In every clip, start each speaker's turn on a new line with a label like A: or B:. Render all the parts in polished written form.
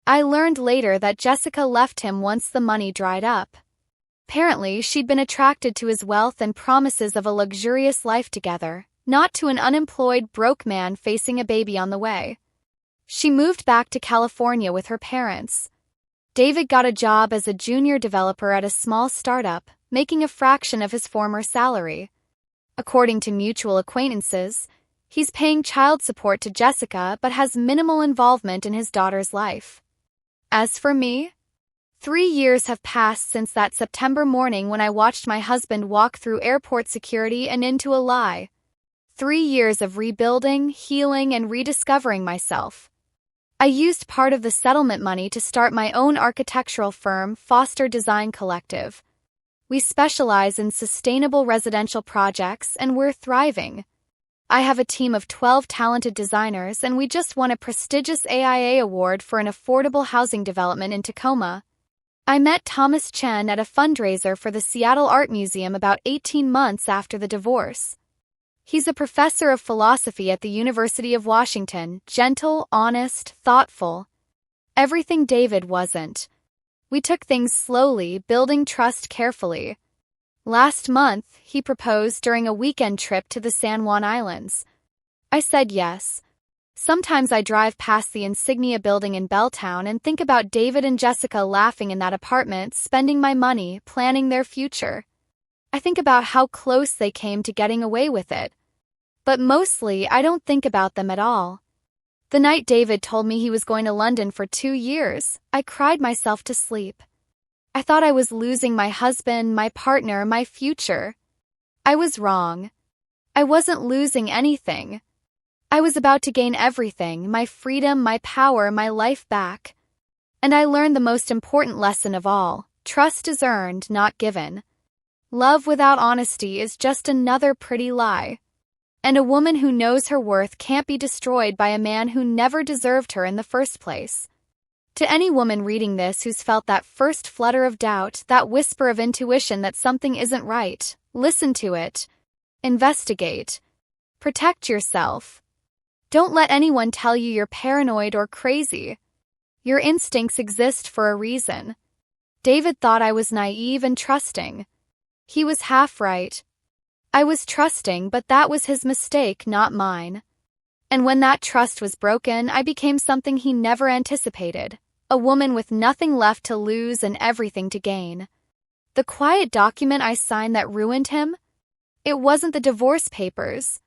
A: I learned later that Jessica left him once the money dried up. Apparently, she'd been attracted to his wealth and promises of a luxurious life together, not to an unemployed, broke man facing a baby on the way. She moved back to California with her parents. David got a job as a junior developer at a small startup, making a fraction of his former salary. According to mutual acquaintances, he's paying child support to Jessica but has minimal involvement in his daughter's life. As for me, 3 years have passed since that September morning when I watched my husband walk through airport security and into a lie. 3 years of rebuilding, healing, and rediscovering myself. I used part of the settlement money to start my own architectural firm, Foster Design Collective. We specialize in sustainable residential projects, and we're thriving. I have a team of 12 talented designers, and we just won a prestigious AIA award for an affordable housing development in Tacoma. I met Thomas Chen at a fundraiser for the Seattle Art Museum about 18 months after the divorce. He's a professor of philosophy at the University of Washington, gentle, honest, thoughtful. Everything David wasn't. We took things slowly, building trust carefully. Last month, he proposed during a weekend trip to the San Juan Islands. I said yes. Sometimes I drive past the Insignia building in Belltown and think about David and Jessica laughing in that apartment, spending my money, planning their future. I think about how close they came to getting away with it. But mostly, I don't think about them at all. The night David told me he was going to London for 2 years, I cried myself to sleep. I thought I was losing my husband, my partner, my future. I was wrong. I wasn't losing anything. I was about to gain everything, my freedom, my power, my life back. And I learned the most important lesson of all: trust is earned, not given. Love without honesty is just another pretty lie. And a woman who knows her worth can't be destroyed by a man who never deserved her in the first place. To any woman reading this who's felt that first flutter of doubt, that whisper of intuition that something isn't right, listen to it. Investigate. Protect yourself. Don't let anyone tell you you're paranoid or crazy. Your instincts exist for a reason. David thought I was naive and trusting. He was half right. I was trusting, but that was his mistake, not mine. And when that trust was broken, I became something he never anticipated, a woman with nothing left to lose and everything to gain. The quiet document I signed that ruined him? It wasn't the divorce papers.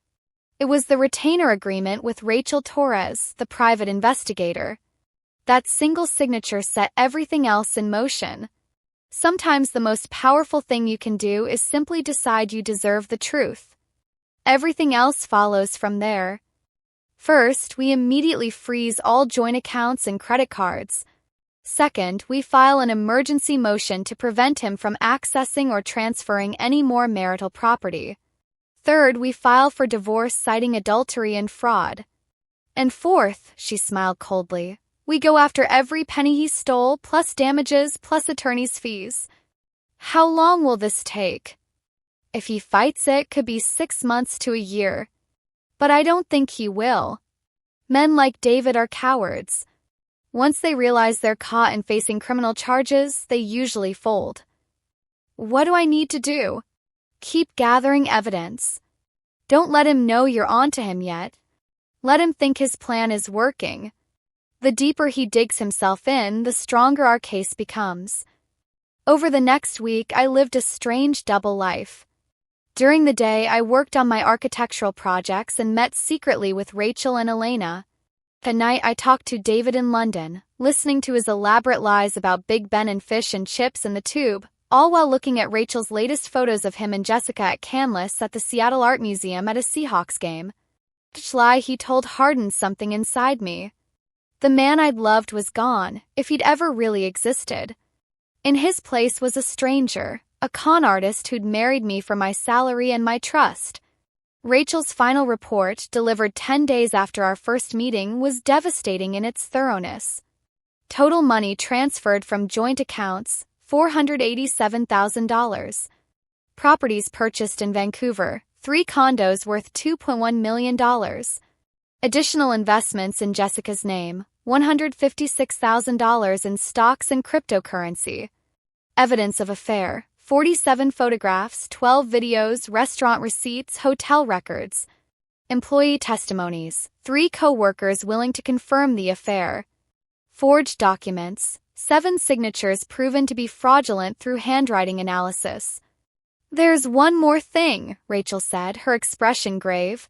A: It was the retainer agreement with Rachel Torres, the private investigator. That single signature set everything else in motion. Sometimes the most powerful thing you can do is simply decide you deserve the truth. Everything else follows from there. First, we immediately freeze all joint accounts and credit cards. Second, we file an emergency motion to prevent him from accessing or transferring any more marital property. Third, we file for divorce citing adultery and fraud. And fourth, she smiled coldly, we go after every penny he stole, plus damages, plus attorney's fees. How long will this take? If he fights it, could be 6 months to a year. But I don't think he will. Men like David are cowards. Once they realize they're caught and facing criminal charges, they usually fold. What do I need to do? Keep gathering evidence. Don't let him know you're onto him yet. Let him think his plan is working. The deeper he digs himself in, the stronger our case becomes. Over the next week, I lived a strange double life. During the day, I worked on my architectural projects and met secretly with Rachel and Elena. At night, I talked to David in London, listening to his elaborate lies about Big Ben and fish and chips in the tube, all while looking at Rachel's latest photos of him and Jessica at Canlis at the Seattle Art Museum at a Seahawks game. Each lie he told hardened something inside me. The man I'd loved was gone, if he'd ever really existed. In his place was a stranger, a con artist who'd married me for my salary and my trust. Rachel's final report, delivered 10 days after our first meeting, was devastating in its thoroughness. Total money transferred from joint accounts, $487,000. Properties purchased in Vancouver, 3 condos worth $2.1 million. Additional investments in Jessica's name, $156,000 in stocks and cryptocurrency. Evidence of affair, 47 photographs, 12 videos, restaurant receipts, hotel records. Employee testimonies, 3 coworkers willing to confirm the affair. Forged documents, 7 signatures proven to be fraudulent through handwriting analysis. There's one more thing, Rachel said, her expression grave.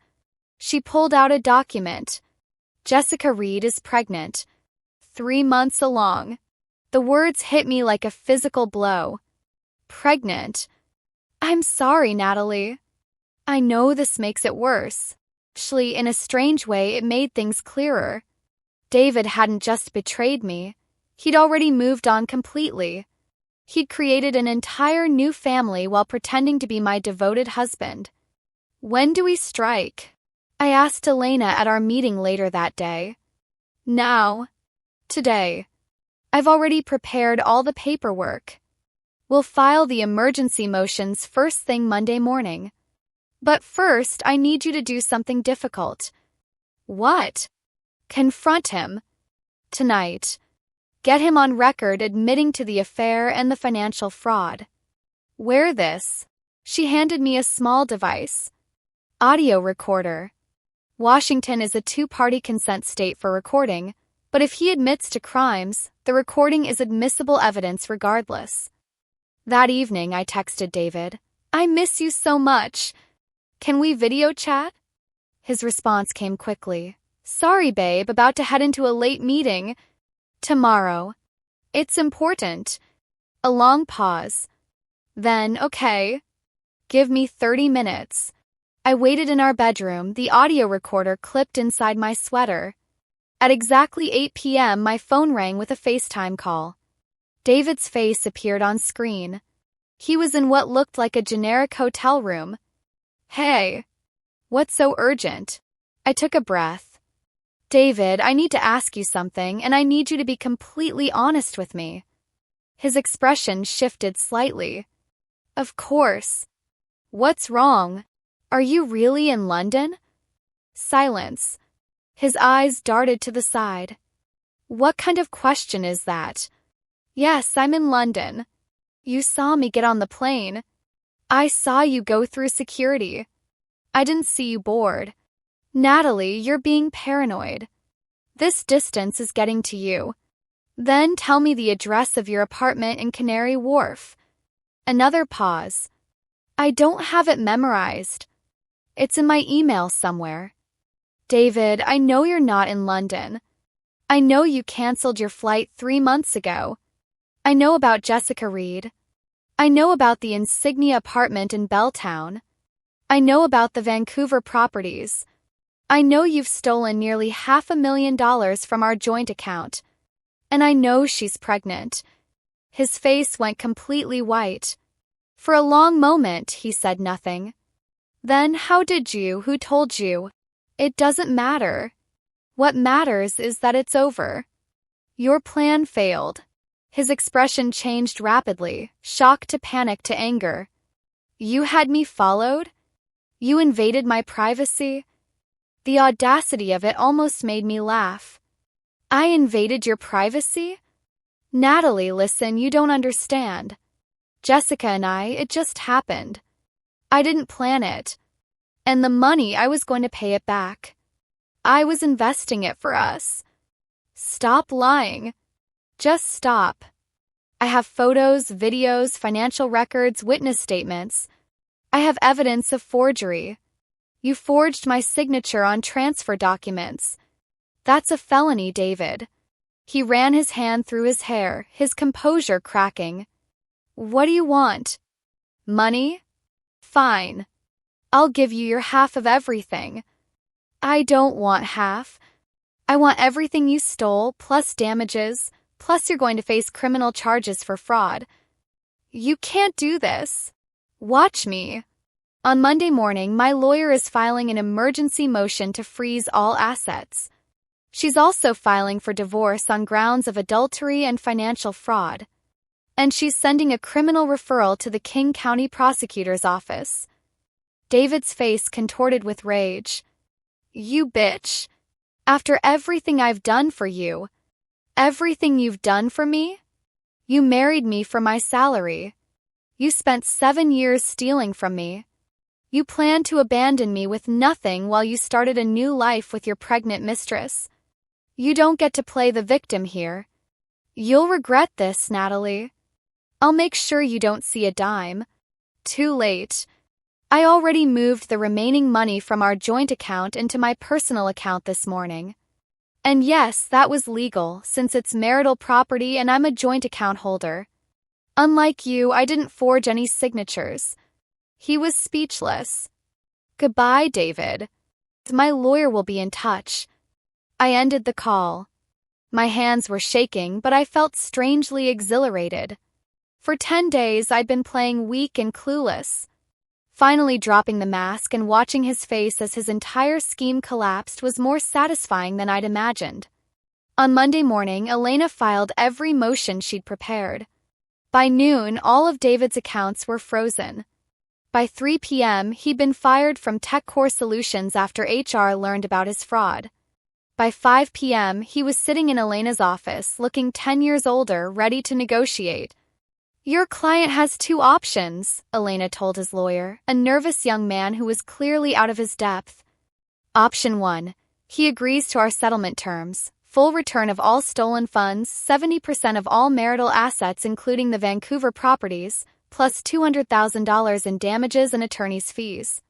A: She pulled out a document. Jessica Reed is pregnant. 3 months along. The words hit me like a physical blow. Pregnant. I'm sorry, Natalie. I know this makes it worse. Actually, in a strange way, it made things clearer. David hadn't just betrayed me. He'd already moved on completely. He'd created an entire new family while pretending to be my devoted husband. When do we strike? I asked Elena at our meeting later that day. Now. Today. I've already prepared all the paperwork. We'll file the emergency motions first thing Monday morning. But first, I need you to do something difficult. What? Confront him. Tonight. Get him on record admitting to the affair and the financial fraud. Wear this. She handed me a small device. Audio recorder. Washington is a 2-party consent state for recording, but if he admits to crimes, the recording is admissible evidence regardless. That evening, I texted David, I miss you so much. Can we video chat? His response came quickly. Sorry, babe, about to head into a late meeting. Tomorrow. It's important. A long pause. Then, okay. Give me 30 minutes. I waited in our bedroom, the audio recorder clipped inside my sweater. At exactly 8 p.m., my phone rang with a FaceTime call. David's face appeared on screen. He was in what looked like a generic hotel room. Hey. What's so urgent? I took a breath. David, I need to ask you something, and I need you to be completely honest with me. His expression shifted slightly. Of course. What's wrong? Are you really in London? Silence. His eyes darted to the side. What kind of question is that? Yes, I'm in London. You saw me get on the plane. I saw you go through security. I didn't see you board. Natalie, you're being paranoid. This distance is getting to you. Then tell me the address of your apartment in Canary Wharf. Another pause. I don't have it memorized. It's in my email somewhere. David, I know you're not in London. I know you canceled your flight 3 months ago. I know about Jessica Reed. I know about the Insignia apartment in Belltown. I know about the Vancouver properties. I know you've stolen nearly $500,000 from our joint account. And I know she's pregnant. His face went completely white. For a long moment, he said nothing. Then how did you? Who told you? It doesn't matter. What matters is that it's over. Your plan failed. His expression changed rapidly, shock to panic to anger. You had me followed? You invaded my privacy? The audacity of it almost made me laugh. I invaded your privacy? Natalie, listen, you don't understand. Jessica and it just happened. I didn't plan it. And the money, I was going to pay it back. I was investing it for us. Stop lying. Just stop. I have photos, videos, financial records, witness statements. I have evidence of forgery. You forged my signature on transfer documents. That's a felony, David. He ran his hand through his hair, his composure cracking. What do you want? Money? Fine. I'll give you your half of everything. I don't want half. I want everything you stole, plus damages, plus you're going to face criminal charges for fraud. You can't do this. Watch me. On Monday morning, my lawyer is filing an emergency motion to freeze all assets. She's also filing for divorce on grounds of adultery and financial fraud. And she's sending a criminal referral to the King County Prosecutor's Office. David's face contorted with rage. You bitch. After everything I've done for you, everything you've done for me? You married me for my salary. You spent 7 years stealing from me. You planned to abandon me with nothing while you started a new life with your pregnant mistress. You don't get to play the victim here. You'll regret this, Natalie. I'll make sure you don't see a dime. Too late. I already moved the remaining money from our joint account into my personal account this morning. And yes, that was legal, since it's marital property and I'm a joint account holder. Unlike you, I didn't forge any signatures. He was speechless. Goodbye, David. My lawyer will be in touch. I ended the call. My hands were shaking, but I felt strangely exhilarated. For 10 days, I'd been playing weak and clueless. Finally dropping the mask and watching his face as his entire scheme collapsed was more satisfying than I'd imagined. On Monday morning, Elena filed every motion she'd prepared. By noon, all of David's accounts were frozen. By 3 p.m., he'd been fired from TechCore Solutions after HR learned about his fraud. By 5 p.m., he was sitting in Elena's office, looking 10 years older, ready to negotiate. Your client has 2 options, Elena told his lawyer, a nervous young man who was clearly out of his depth. Option 1. He agrees to our settlement terms. Full return of all stolen funds, 70% of all marital assets including the Vancouver properties, plus $200,000 in damages and attorney's fees.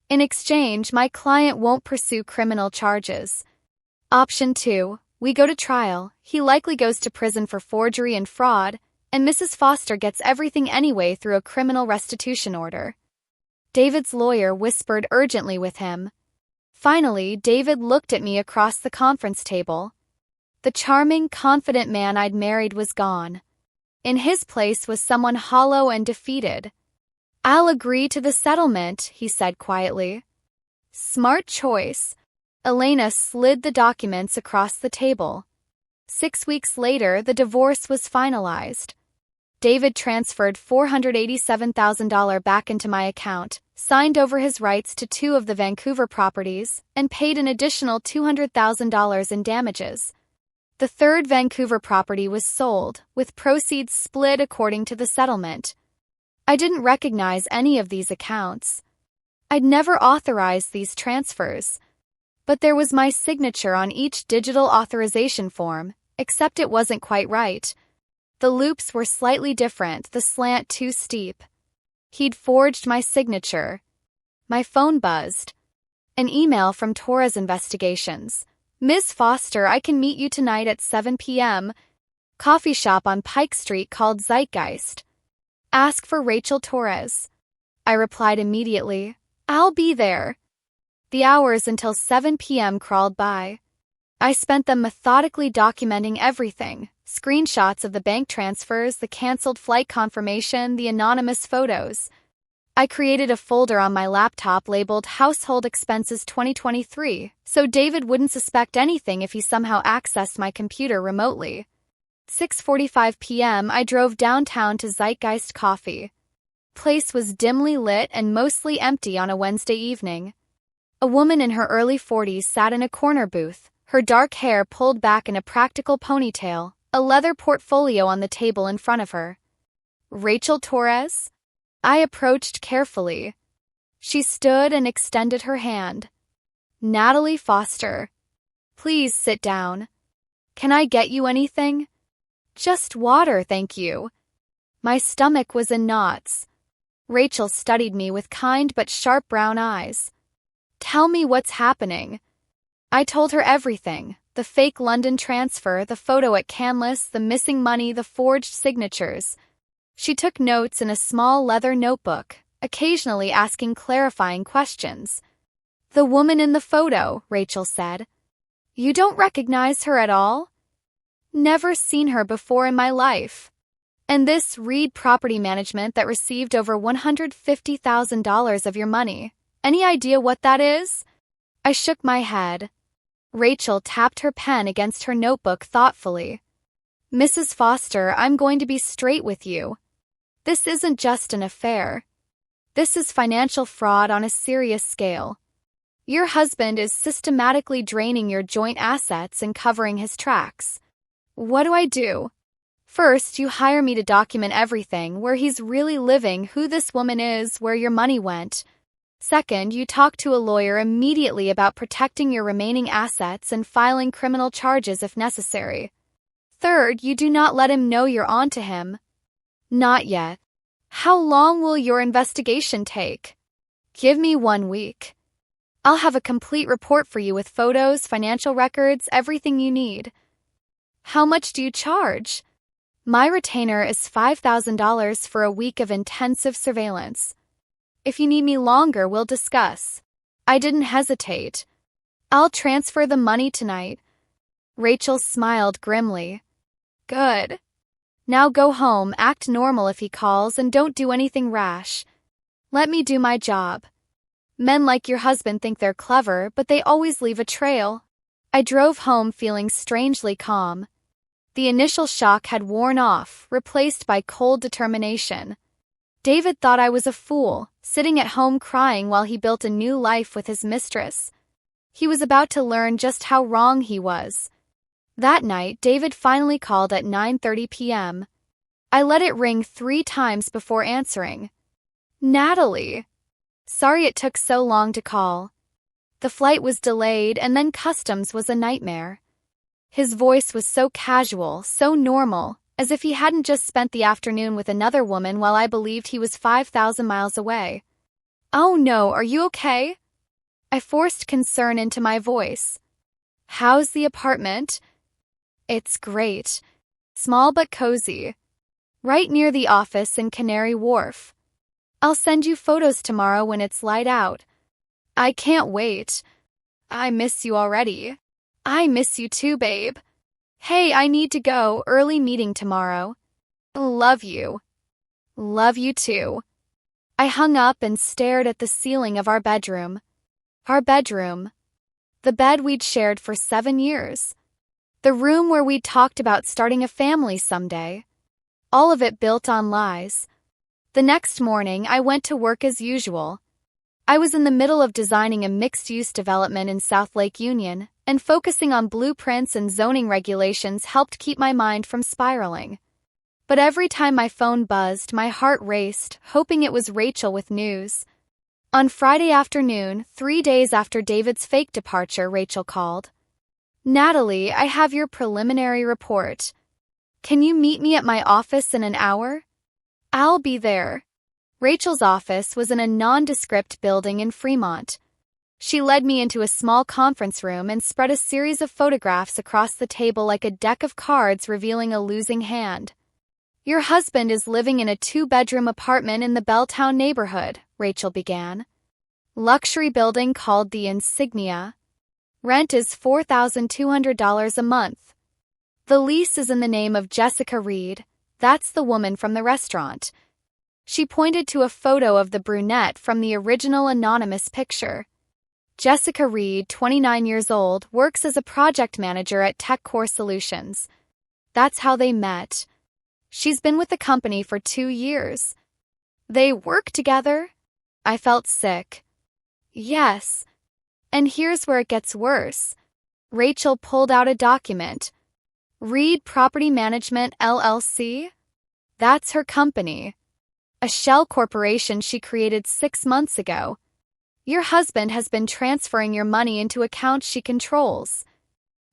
A: In exchange, my client won't pursue criminal charges. Option 2. We go to trial. He likely goes to prison for forgery and fraud, and Mrs. Foster gets everything anyway through a criminal restitution order. David's lawyer whispered urgently with him. Finally, David looked at me across the conference table. The charming, confident man I'd married was gone. In his place was someone hollow and defeated. I'll agree to the settlement, he said quietly. Smart choice. Elena slid the documents across the table. 6 weeks later, the divorce was finalized. David transferred $487,000 back into my account, signed over his rights to 2 of the Vancouver properties, and paid an additional $200,000 in damages. The 3rd Vancouver property was sold, with proceeds split according to the settlement. I didn't recognize any of these accounts. I'd never authorized these transfers. But there was my signature on each digital authorization form, except it wasn't quite right. The loops were slightly different, the slant too steep. He'd forged my signature. My phone buzzed. An email from Torres Investigations. Ms. Foster, I can meet you tonight at 7 p.m. Coffee shop on Pike Street called Zeitgeist. Ask for Rachel Torres. I replied immediately. I'll be there. The hours until 7 p.m. crawled by. I spent them methodically documenting everything. Screenshots of the bank transfers, the canceled flight confirmation, the anonymous photos. I created a folder on my laptop labeled Household Expenses 2023, so David wouldn't suspect anything if he somehow accessed my computer remotely. 6:45 p.m. I drove downtown to Zeitgeist Coffee. Place was dimly lit and mostly empty on a Wednesday evening. A woman in her early 40s sat in a corner booth, her dark hair pulled back in a practical ponytail, a leather portfolio on the table in front of her. Rachel Torres? I approached carefully. She stood and extended her hand. Natalie Foster. Please sit down. Can I get you anything? Just water, thank you. My stomach was in knots. Rachel studied me with kind but sharp brown eyes. Tell me what's happening. I told her everything. The fake London transfer, the photo at Canlis, the missing money, the forged signatures. She took notes in a small leather notebook, occasionally asking clarifying questions. The woman in the photo, Rachel said. You don't recognize her at all? Never seen her before in my life. And this Reed Property Management that received over $150,000 of your money. Any idea what that is? I shook my head. Rachel tapped her pen against her notebook thoughtfully. Mrs. Foster, I'm going to be straight with you. This isn't just an affair. This is financial fraud on a serious scale. Your husband is systematically draining your joint assets and covering his tracks. What do I do? First, you hire me to document everything, where he's really living, who this woman is, where your money went. Second, you talk to a lawyer immediately about protecting your remaining assets and filing criminal charges if necessary. Third, you do not let him know you're on to him. Not yet. How long will your investigation take? Give me 1 week. I'll have a complete report for you with photos, financial records, everything you need. How much do you charge? My retainer is $5,000 for a week of intensive surveillance. If you need me longer, we'll discuss. I didn't hesitate. I'll transfer the money tonight. Rachel smiled grimly. Good. Now go home, act normal if he calls, and don't do anything rash. Let me do my job. Men like your husband think they're clever, but they always leave a trail. I drove home feeling strangely calm. The initial shock had worn off, replaced by cold determination. David thought I was a fool, sitting at home crying while he built a new life with his mistress. He was about to learn just how wrong he was. That night, David finally called at 9:30 p.m. I let it ring 3 times before answering. Natalie. Sorry it took so long to call. The flight was delayed, and then customs was a nightmare. His voice was so casual, so normal, as if he hadn't just spent the afternoon with another woman while I believed he was 5,000 miles away. Oh no, are you okay? I forced concern into my voice. How's the apartment? It's great. Small but cozy. Right near the office in Canary Wharf. I'll send you photos tomorrow when it's light out. I can't wait. I miss you already. I miss you too, babe. Hey, I need to go, early meeting tomorrow. Love you. Love you too. I hung up and stared at the ceiling of our bedroom. Our bedroom. The bed we'd shared for 7 years. The room where we'd talked about starting a family someday. All of it built on lies. The next morning, I went to work as usual. I was in the middle of designing a mixed-use development in South Lake Union, and focusing on blueprints and zoning regulations helped keep my mind from spiraling. But every time my phone buzzed, my heart raced, hoping it was Rachel with news. On Friday afternoon, 3 days after David's fake departure, Rachel called. Natalie, I have your preliminary report. Can you meet me at my office in an hour? I'll be there. Rachel's office was in a nondescript building in Fremont. She led me into a small conference room and spread a series of photographs across the table like a deck of cards revealing a losing hand. Your husband is living in a 2-bedroom apartment in the Belltown neighborhood, Rachel began. Luxury building called the Insignia. Rent is $4,200 a month. The lease is in the name of Jessica Reed. That's the woman from the restaurant. She pointed to a photo of the brunette from the original anonymous picture. Jessica Reed, 29 years old, works as a project manager at TechCore Solutions. That's how they met. She's been with the company for 2 years. They work together? I felt sick. Yes. And here's where it gets worse. Rachel pulled out a document. Reed Property Management, LLC? That's her company. A shell corporation she created 6 months ago. Your husband has been transferring your money into accounts she controls.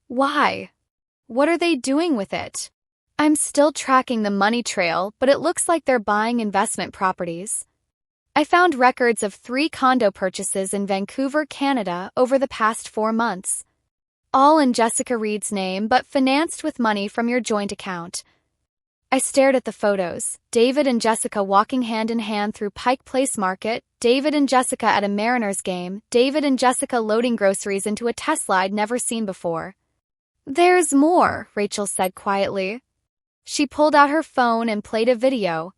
A: Why? What are they doing with it? I'm still tracking the money trail, but it looks like they're buying investment properties. I found records of 3 condo purchases in Vancouver, Canada over the past 4 months. All in Jessica Reed's name, but financed with money from your joint account. I stared at the photos. David and Jessica walking hand in hand through Pike Place Market, David and Jessica at a Mariners game, David and Jessica loading groceries into a Tesla I'd never seen before. There's more, Rachel said quietly. She pulled out her phone and played a video.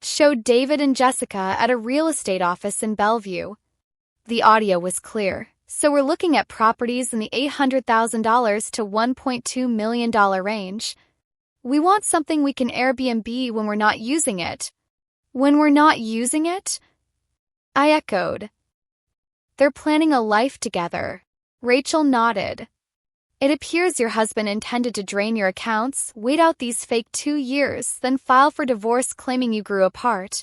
A: Showed David and Jessica at a real estate office in Bellevue. The audio was clear. So we're looking at properties in the $800,000 to $1.2 million range. We want something we can Airbnb when we're not using it. When we're not using it? I echoed. They're planning a life together. Rachel nodded. It appears your husband intended to drain your accounts, wait out these fake 2 years, then file for divorce claiming you grew apart.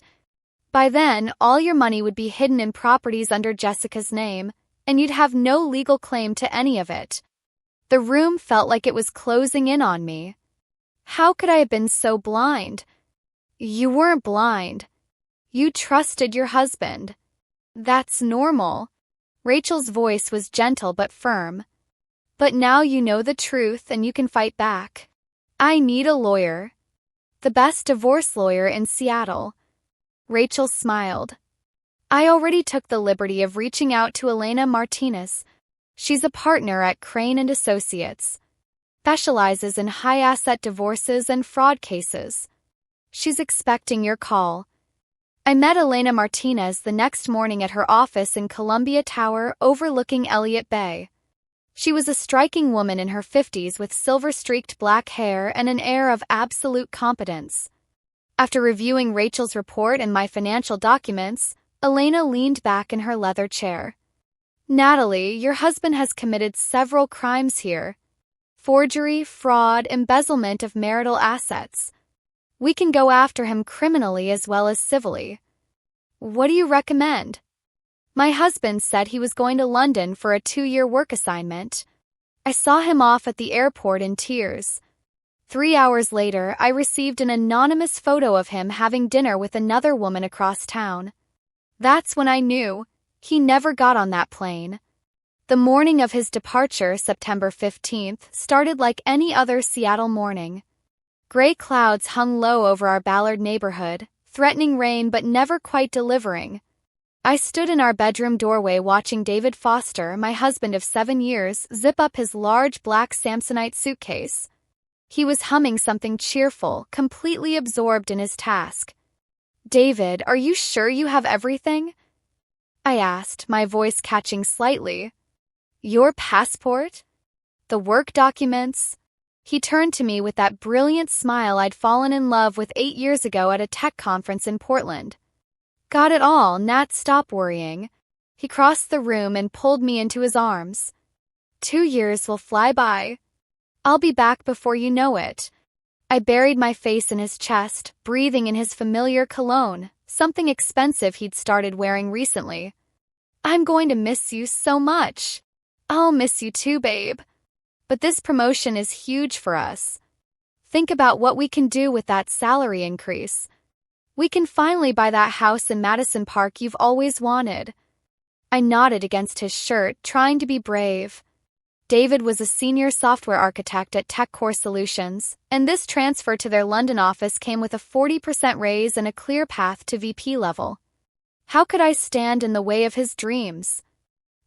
A: By then, all your money would be hidden in properties under Jessica's name, and you'd have no legal claim to any of it. The room felt like it was closing in on me. How could I have been so blind? You weren't blind. You trusted your husband. That's normal. Rachel's voice was gentle but firm. But now you know the truth and you can fight back. I need a lawyer. The best divorce lawyer in Seattle. Rachel smiled. I already took the liberty of reaching out to Elena Martinez. She's a partner at Crane & Associates. Specializes in high-asset divorces and fraud cases. She's expecting your call. I met Elena Martinez the next morning at her office in Columbia Tower overlooking Elliott Bay. She was a striking woman in her 50s with silver-streaked black hair and an air of absolute competence. After reviewing Rachel's report and my financial documents, Elena leaned back in her leather chair. Natalie, your husband has committed several crimes here. Forgery, fraud, embezzlement of marital assets. We can go after him criminally as well as civilly. What do you recommend? My husband said he was going to London for a 2-year work assignment. I saw him off at the airport in tears. 3 hours later, I received an anonymous photo of him having dinner with another woman across town. That's when I knew. He never got on that plane. The morning of his departure, September 15th, started like any other Seattle morning. Gray clouds hung low over our Ballard neighborhood, threatening rain but never quite delivering. I stood in our bedroom doorway watching David Foster, my husband of 7 years, zip up his large black Samsonite suitcase. He was humming something cheerful, completely absorbed in his task. David, are you sure you have everything? I asked, my voice catching slightly. Your passport? The work documents? He turned to me with that brilliant smile I'd fallen in love with 8 years ago at a tech conference in Portland. Got it all, Nat, stop worrying. He crossed the room and pulled me into his arms. 2 years will fly by. I'll be back before you know it. I buried my face in his chest, breathing in his familiar cologne, something expensive he'd started wearing recently. I'm going to miss you so much. I'll miss you too, babe. But this promotion is huge for us. Think about what we can do with that salary increase. We can finally buy that house in Madison Park you've always wanted. I nodded against his shirt, trying to be brave. David was a senior software architect at TechCore Solutions, and this transfer to their London office came with a 40% raise and a clear path to VP level. How could I stand in the way of his dreams?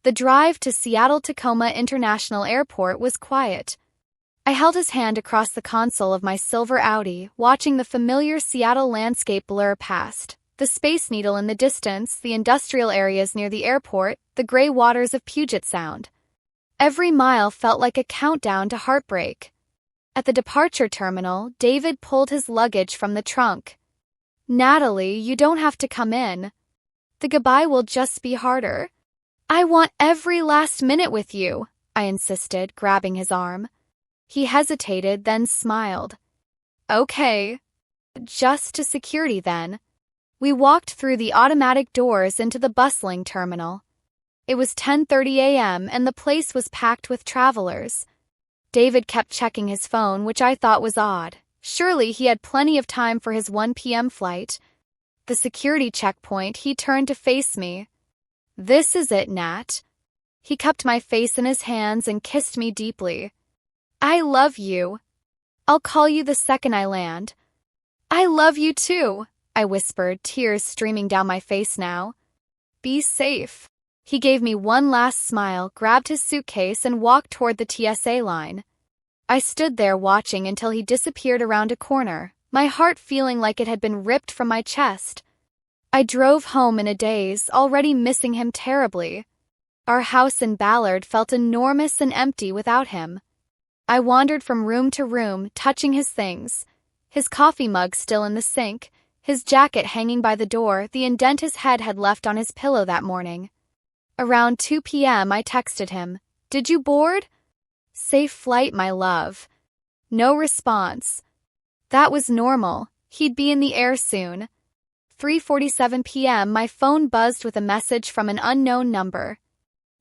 A: The drive to Seattle-Tacoma International Airport was quiet. I held his hand across the console of my silver Audi, watching the familiar Seattle landscape blur past. The Space Needle in the distance, the industrial areas near the airport, the gray waters of Puget Sound. Every mile felt like a countdown to heartbreak. At the departure terminal, David pulled his luggage from the trunk. Natalie, you don't have to come in. The goodbye will just be harder. I want every last minute with you, I insisted, grabbing his arm. He hesitated, then smiled. Okay. Just to security then. We walked through the automatic doors into the bustling terminal. It was 10:30 a.m. and the place was packed with travelers. David kept checking his phone, which I thought was odd. Surely he had plenty of time for his 1 p.m. flight. The security checkpoint, he turned to face me. This is it, Nat. He cupped my face in his hands and kissed me deeply. I love you. I'll call you the second I land. I love you too, I whispered, tears streaming down my face now. Be safe. He gave me one last smile, grabbed his suitcase, and walked toward the TSA line. I stood there watching until he disappeared around a corner, my heart feeling like it had been ripped from my chest. I drove home in a daze, already missing him terribly. Our house in Ballard felt enormous and empty without him. I wandered from room to room, touching his things. His coffee mug still in the sink, his jacket hanging by the door, the indent his head had left on his pillow that morning. Around 2 p.m. I texted him, "Did you board?" "Safe flight, my love." No response. That was normal. He'd be in the air soon. 3:47 p.m. My phone buzzed with a message from an unknown number.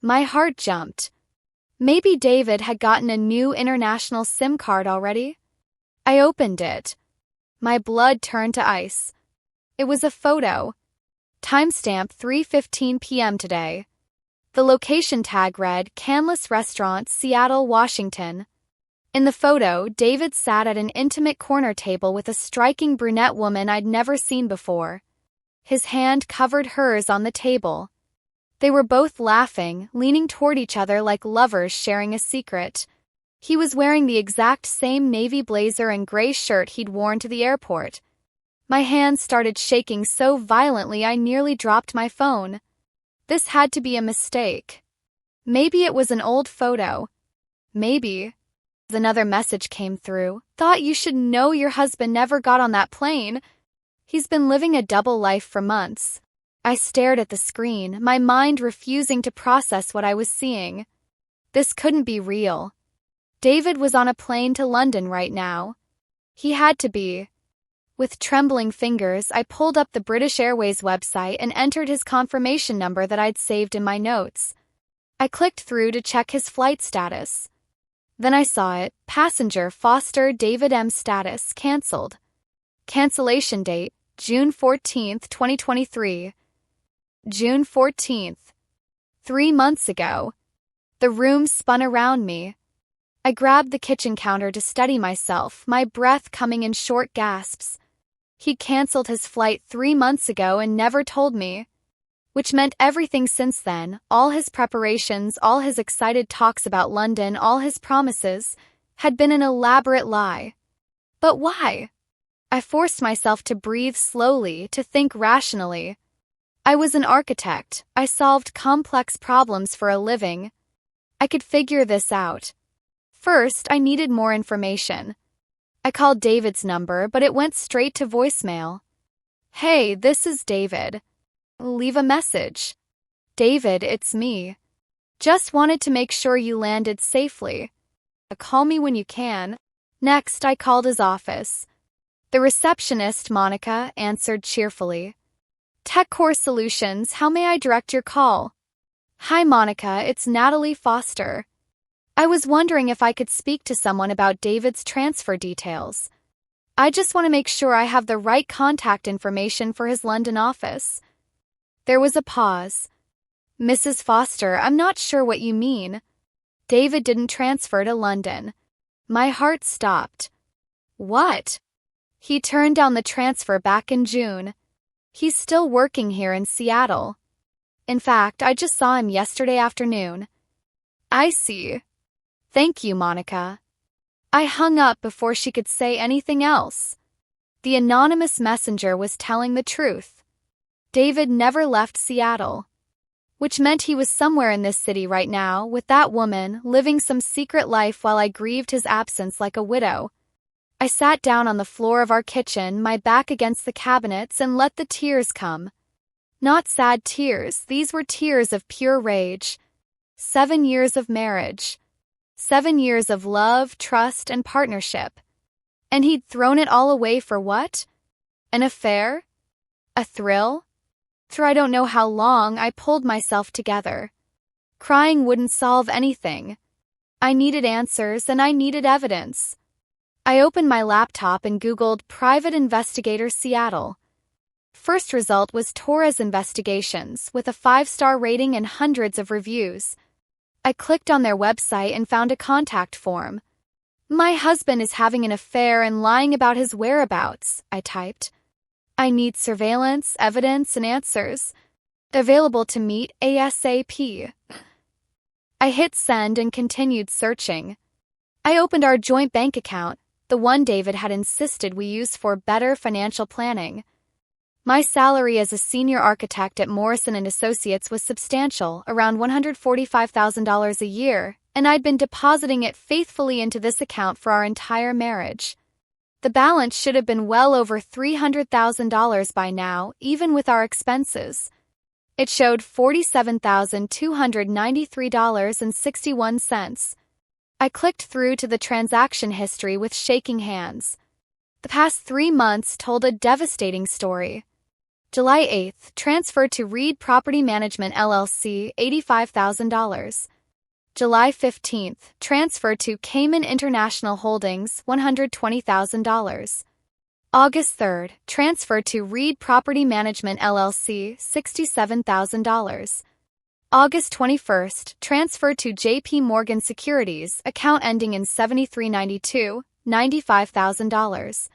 A: My heart jumped. Maybe David had gotten a new international SIM card already? I opened it. My blood turned to ice. It was a photo. Timestamp 3:15 p.m. today. The location tag read Canlis Restaurant, Seattle, Washington. In the photo, David sat at an intimate corner table with a striking brunette woman I'd never seen before. His hand covered hers on the table. They were both laughing, leaning toward each other like lovers sharing a secret. He was wearing the exact same navy blazer and gray shirt he'd worn to the airport. My hands started shaking so violently I nearly dropped my phone. This had to be a mistake. Maybe it was an old photo. Maybe. Another message came through. "Thought you should know your husband never got on that plane. He's been living a double life for months." I stared at the screen, my mind refusing to process what I was seeing. This couldn't be real. David was on a plane to London right now. He had to be. With trembling fingers, I pulled up the British Airways website and entered his confirmation number that I'd saved in my notes. I clicked through to check his flight status. Then I saw it, passenger Foster David M. status cancelled. Cancellation date, June 14, 2023. June 14th. 3 months ago. The room spun around me. I grabbed the kitchen counter to steady myself, my breath coming in short gasps. He cancelled his flight 3 months ago and never told me. Which meant everything since then, all his preparations, all his excited talks about London, all his promises, had been an elaborate lie. But why? I forced myself to breathe slowly, to think rationally. I was an architect. I solved complex problems for a living. I could figure this out. First, I needed more information. I called David's number, but it went straight to voicemail. "Hey, this is David. Leave a message." "David, it's me. Just wanted to make sure you landed safely. Call me when you can." Next, I called his office. The receptionist, Monica, answered cheerfully. "TechCore Solutions, how may I direct your call?" "Hi, Monica, it's Natalie Foster. I was wondering if I could speak to someone about David's transfer details. I just want to make sure I have the right contact information for his London office." There was a pause. "Mrs. Foster, I'm not sure what you mean. David didn't transfer to London." My heart stopped. "What?" "He turned down the transfer back in June. He's still working here in Seattle. In fact, I just saw him yesterday afternoon." "I see. Thank you, Monica." I hung up before she could say anything else. The anonymous messenger was telling the truth. David never left Seattle. Which meant he was somewhere in this city right now, with that woman, living some secret life while I grieved his absence like a widow. I sat down on the floor of our kitchen, my back against the cabinets, and let the tears come. Not sad tears, these were tears of pure rage. 7 years of marriage. 7 years of love, trust, and partnership. And he'd thrown it all away for what? An affair? A thrill? For I don't know how long, I pulled myself together. Crying wouldn't solve anything. I needed answers and I needed evidence. I opened my laptop and Googled Private Investigator Seattle. First result was Torres Investigations, with a 5-star rating and hundreds of reviews. I clicked on their website and found a contact form. "My husband is having an affair and lying about his whereabouts," I typed. "I need surveillance, evidence, and answers. Available to meet ASAP." I hit send and continued searching. I opened our joint bank account, the one David had insisted we use for better financial planning. My salary as a senior architect at Morrison & Associates was substantial, around $145,000 a year, and I'd been depositing it faithfully into this account for our entire marriage. The balance should have been well over $300,000 by now, even with our expenses. It showed $47,293.61. I clicked through to the transaction history with shaking hands. The past 3 months told a devastating story. July 8th, transferred to Reed Property Management LLC, $85,000. July 15th, transferred to Cayman International Holdings, $120,000. August 3rd, transferred to Reed Property Management LLC, $67,000. August 21st, transferred to JP Morgan Securities, account ending in 7392, $95,000.